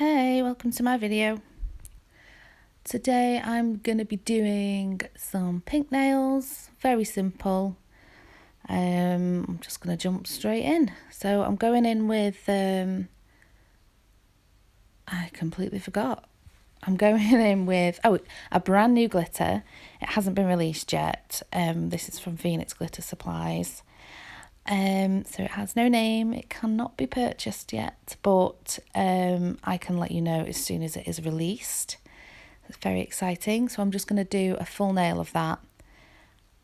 Hey, welcome to my video. Today I'm going to be doing some pink nails, very simple. I'm just going to jump straight in. So I'm going in with, I completely forgot. I'm going in with, a brand new glitter. It hasn't been released yet. This is from Phoenix Glitter Supplies. So it has no name, it cannot be purchased yet, but I can let you know as soon as it is released. It's very exciting. So I'm just going to do a full nail of that,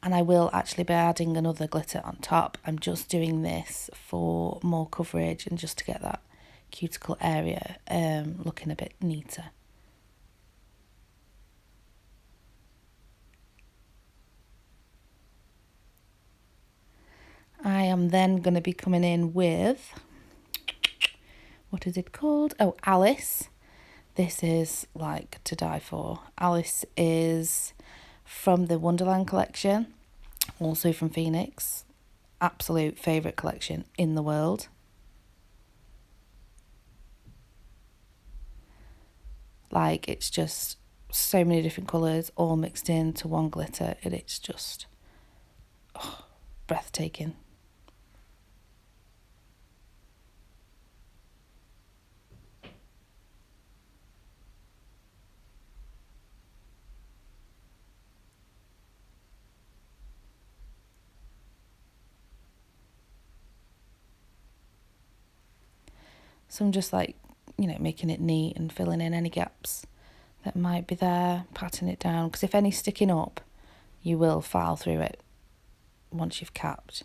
and I will actually be adding another glitter on top. I'm just doing this for more coverage and just to get that cuticle area looking a bit neater. I am then going to be coming in with, what is it called? Oh, Alice. This is like to die for. Alice is from the Wonderland collection, also from Phoenix. Absolute favourite collection in the world. Like, it's just so many different colours all mixed into one glitter, and it's just breathtaking. So I'm just like, making it neat and filling in any gaps that might be there, patting it down, because if any's sticking up, you will file through it once you've capped.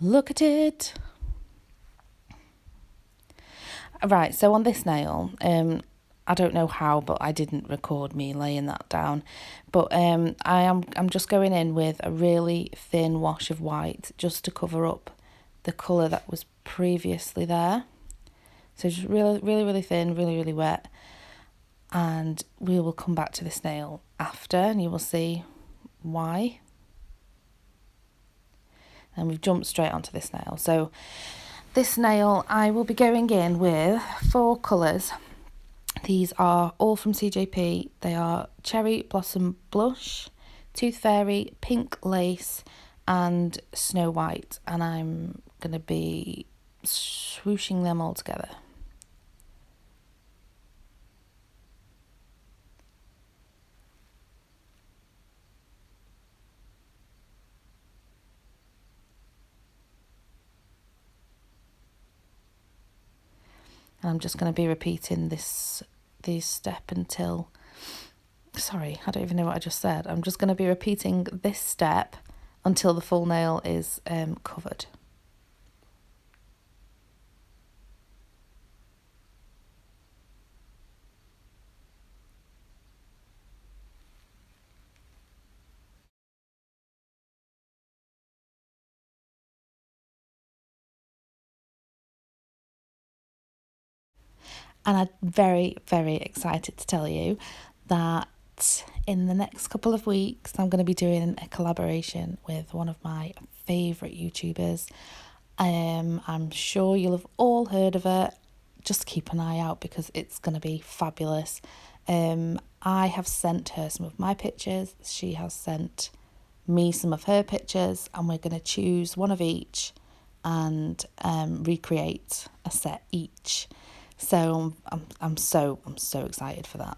Look at it. Right, so on this nail, I don't know how, but I didn't record me laying that down. But I'm just going in with a really thin wash of white just to cover up the colour that was previously there. So just really, really, really thin, really, really wet. And we will come back to this nail after and you will see why. And we've jumped straight onto this nail. So this nail, I will be going in with 4 colours. These are all from CJP. They are Cherry Blossom Blush, Tooth Fairy, Pink Lace, and Snow White. And I'm going to be swooshing them all together. And I'm just going to be repeating this step until, sorry, I don't even know what I just said. I'm just going to be repeating this step until the full nail is covered. And I'm very, very excited to tell you that in the next couple of weeks, I'm going to be doing a collaboration with one of my favourite YouTubers. I'm sure you'll have all heard of it. Just keep an eye out because it's going to be fabulous. I have sent her some of my pictures. She has sent me some of her pictures, and we're going to choose one of each and recreate a set each. So I'm so excited for that.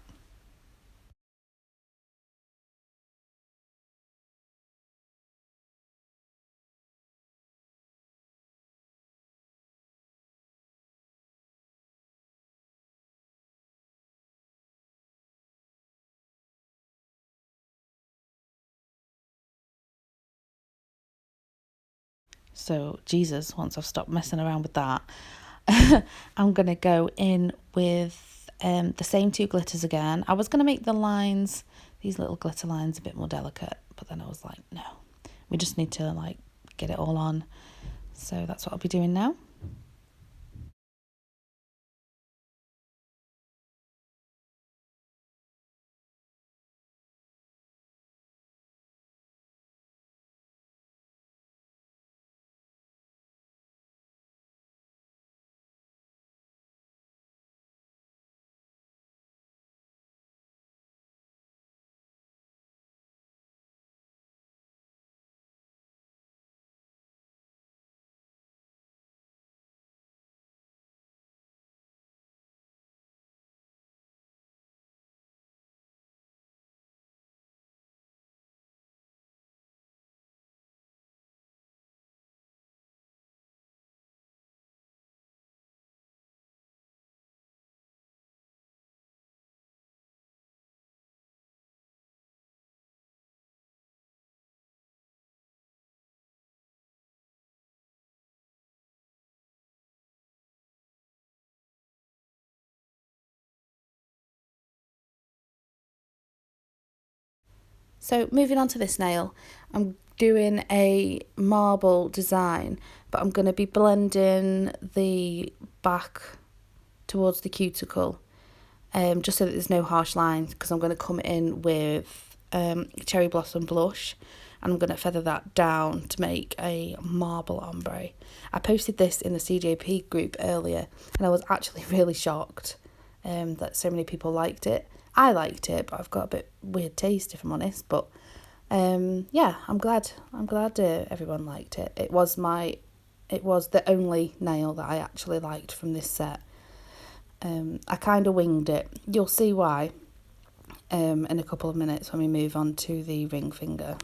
So Jesus, once I've stopped messing around with that, I'm gonna go in with the same 2 glitters again. I was gonna make the lines, these little glitter lines, a bit more delicate, but then I was like, no, we just need to like get it all on. So that's what I'll be doing now. So moving on to this nail, I'm doing a marble design, but I'm going to be blending the back towards the cuticle, just so that there's no harsh lines, because I'm going to come in with cherry blossom blush, and I'm going to feather that down to make a marble ombre. I posted this in the CJP group earlier, and I was actually really shocked that so many people liked it. I liked it, but I've got a bit weird taste, if I'm honest. But yeah, I'm glad everyone liked it. It was the only nail that I actually liked from this set. I kind of winged it. You'll see why in a couple of minutes when we move on to the ring finger.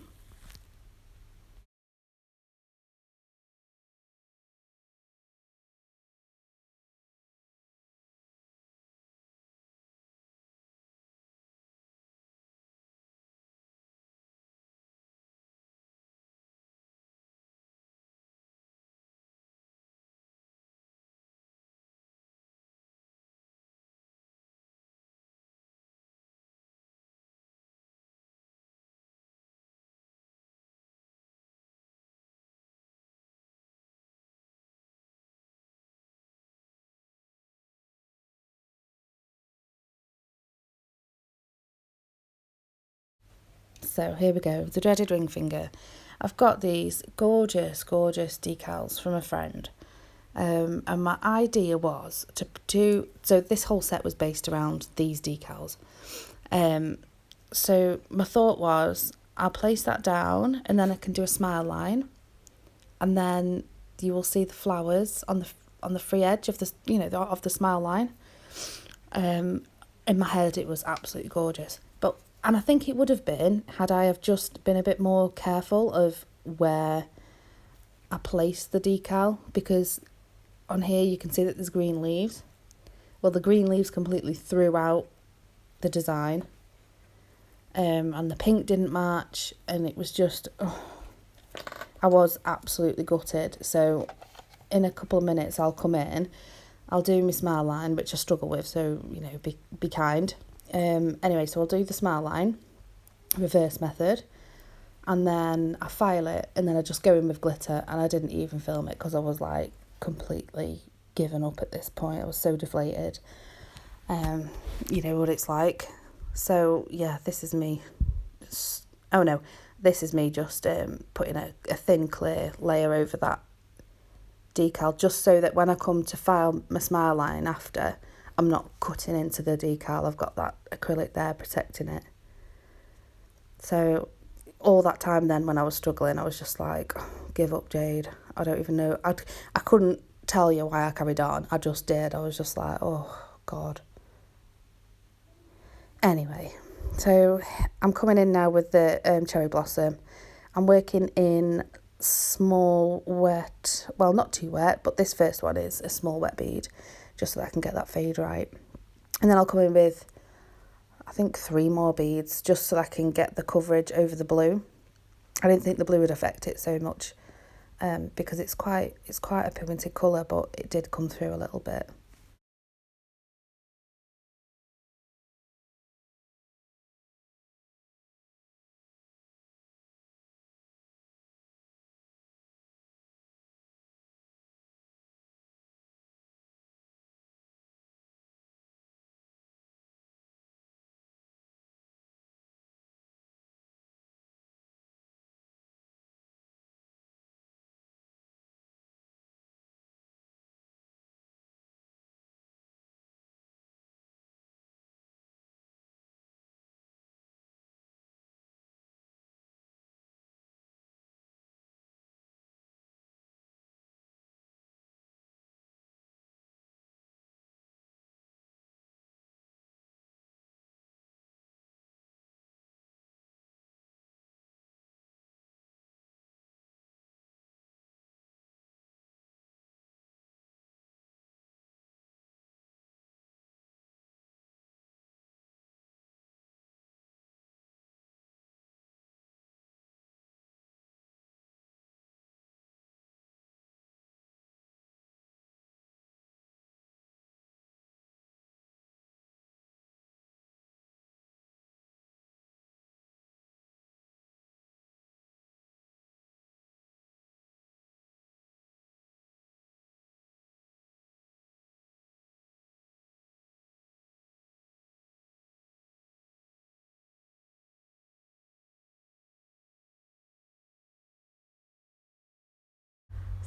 So here we go, the dreaded ring finger. I've got these gorgeous decals from a friend. And my idea was to do, so this whole set was based around these decals. So my thought was, I'll place that down and then I can do a smile line, and then you will see the flowers on the free edge of the, of the smile line. In my head it was absolutely gorgeous, and I think it would have been had I have just been a bit more careful of where I placed the decal, because on here you can see that there's green leaves. Well, the green leaves completely threw out the design, and the pink didn't match, and it was just, I was absolutely gutted. So in a couple of minutes I'll come in, I'll do my smile line, which I struggle with, so be kind. Anyway, so I'll do the smile line, reverse method, and then I file it, and then I just go in with glitter, and I didn't even film it because I was like completely given up at this point. I was so deflated. You know what it's like. So yeah, this is me. Oh no, this is me just putting a thin clear layer over that decal, just so that when I come to file my smile line after, I'm not cutting into the decal. I've got that acrylic there protecting it. So all that time then when I was struggling, I was just like, oh, give up, Jade. I don't even know. I couldn't tell you why I carried on. I just did. I was just like, oh God. Anyway, so I'm coming in now with the cherry blossom. I'm working in small wet, well, not too wet, but this first one is a small wet bead, just so that I can get that fade right. And then I'll come in with, I think, 3 more beads, just so I can get the coverage over the blue. I didn't think the blue would affect it so much, because it's quite a pigmented colour, but it did come through a little bit.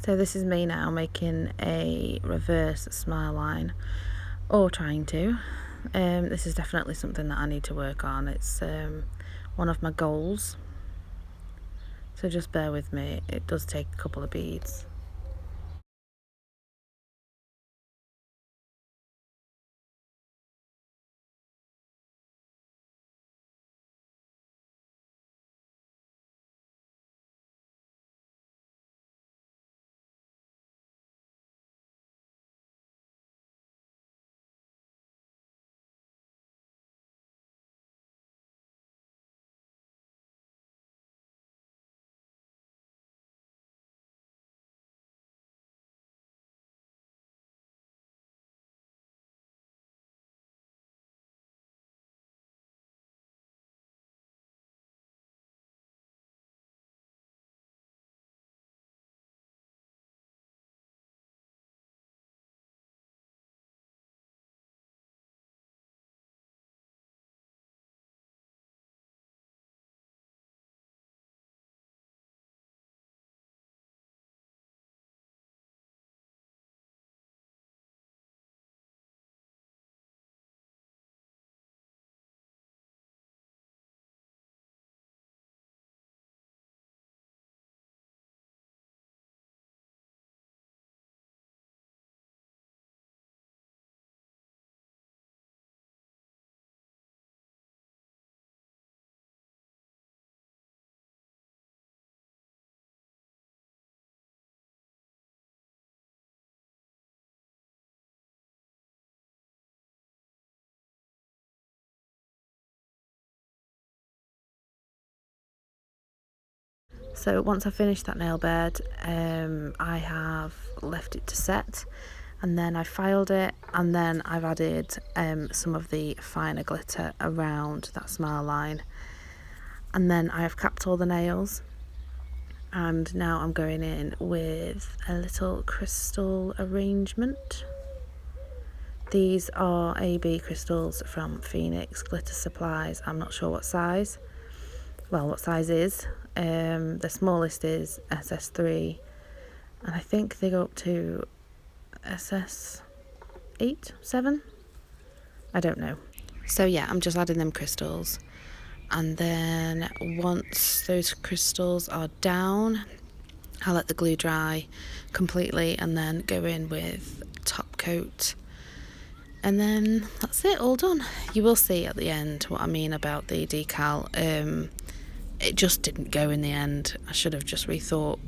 So this is me now making a reverse smile line, or trying to. This is definitely something that I need to work on. It's one of my goals. So just bear with me, it does take a couple of beads. So once I've finished that nail bed, I have left it to set, and then I filed it, and then I've added some of the finer glitter around that smile line, and then I have capped all the nails, and now I'm going in with a little crystal arrangement. These are AB crystals from Phoenix Glitter Supplies. I'm not sure what size. Well, what size is. The smallest is SS3, and I think they go up to SS8, 7? I don't know. So yeah, I'm just adding them crystals, and then once those crystals are down, I'll let the glue dry completely and then go in with top coat, and then that's it, all done. You will see at the end what I mean about the decal. It just didn't go in the end. I should have just rethought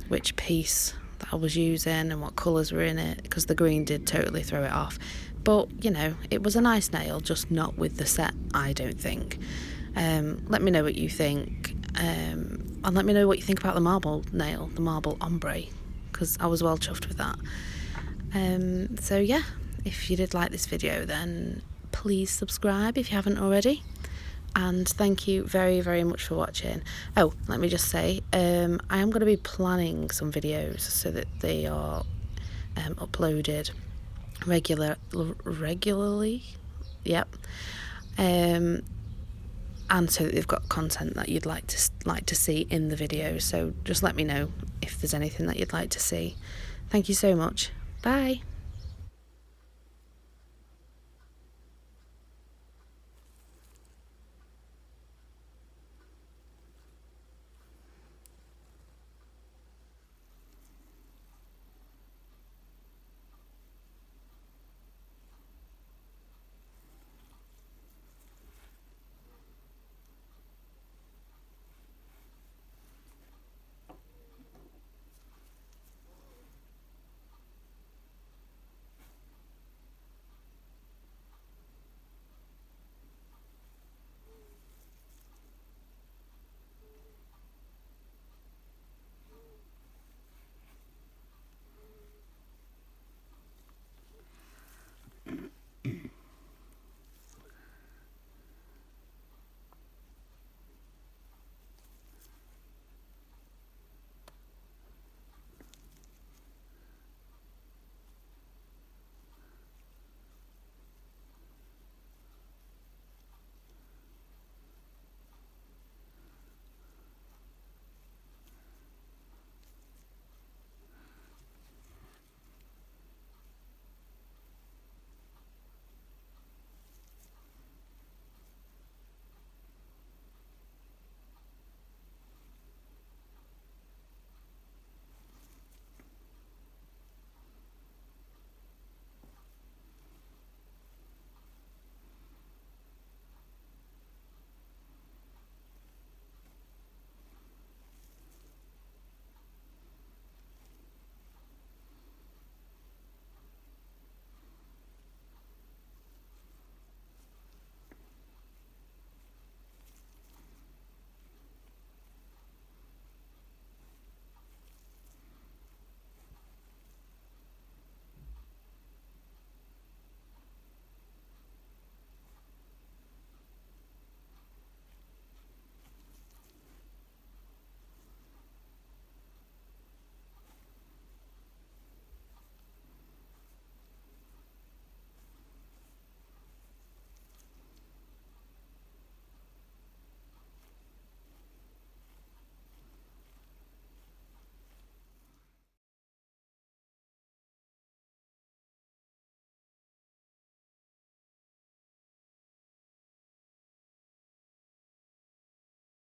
which piece that I was using and what colours were in it, because the green did totally throw it off. But, you know, it was a nice nail, just not with the set, I don't think. Let me know what you think. And let me know what you think about the marble nail, the marble ombre, because I was well chuffed with that. So yeah, if you did like this video, then please subscribe if you haven't already. And thank you very, very much for watching. Oh, let me just say, I am going to be planning some videos so that they are uploaded regularly. Yep. And so that they've got content that you'd like to see in the video. So just let me know if there's anything that you'd like to see. Thank you so much. Bye.